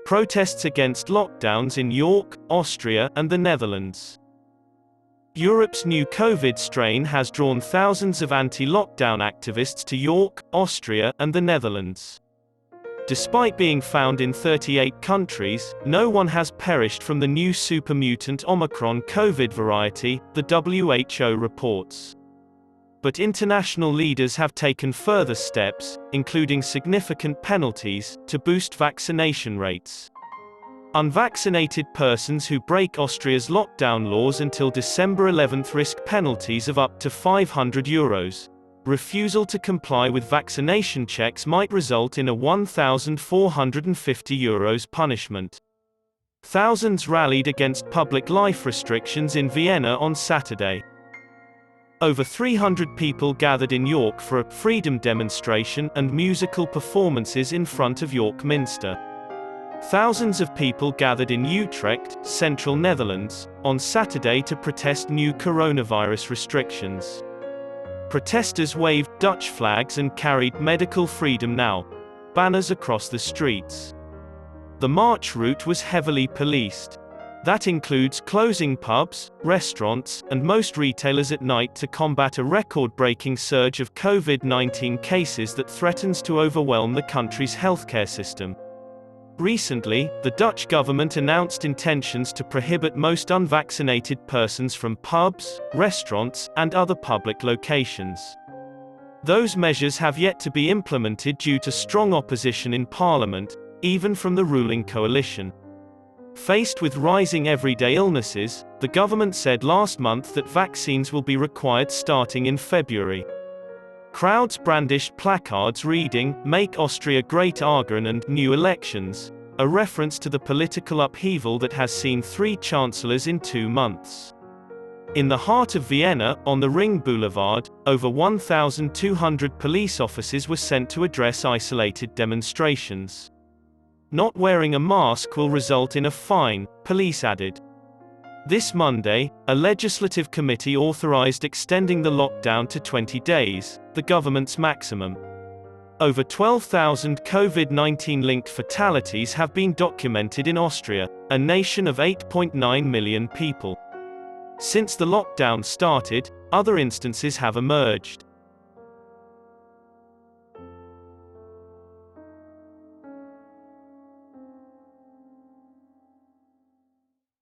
Protests against lockdowns in York, Austria, and the Netherlands. Europe's new COVID strain has drawn thousands of anti-lockdown activists to York, Austria, and the Netherlands. Despite being found in 38 countries, no one has perished from the new super mutant Omicron Covid variety, the WHO reports. But international leaders have taken further steps, including significant penalties, to boost vaccination rates. Unvaccinated persons who break Austria's lockdown laws until December 11 risk penalties of up to €500. Refusal to comply with vaccination checks might result in a €1,450 punishment. Thousands rallied against public life restrictions in Vienna on Saturday. Over 300 people gathered in York for a freedom demonstration and musical performances in front of York Minster. Thousands of people gathered in Utrecht, central Netherlands, on Saturday to protest new coronavirus restrictions. Protesters waved Dutch flags and carried "Medical Freedom Now" banners across the streets. The march route was heavily policed. That includes closing pubs, restaurants, and most retailers at night to combat a record-breaking surge of COVID-19 cases that threatens to overwhelm the country's healthcare system. Recently, the Dutch government announced intentions to prohibit most unvaccinated persons from pubs, restaurants, and other public locations. Those measures have yet to be implemented due to strong opposition in Parliament, even from the ruling coalition. Faced with rising everyday illnesses, the government said last month that vaccines will be required starting in February. Crowds brandished placards reading, "Make Austria Great Again" and "New Elections," a reference to the political upheaval that has seen 3 chancellors in 2 months. In the heart of Vienna, on the Ring Boulevard, over 1,200 police officers were sent to address isolated demonstrations. Not wearing a mask will result in a fine, police added. This Monday, a legislative committee authorized extending the lockdown to 20 days, the government's maximum. Over 12,000 COVID-19-linked fatalities have been documented in Austria, a nation of 8.9 million people. Since the lockdown started, other instances have emerged.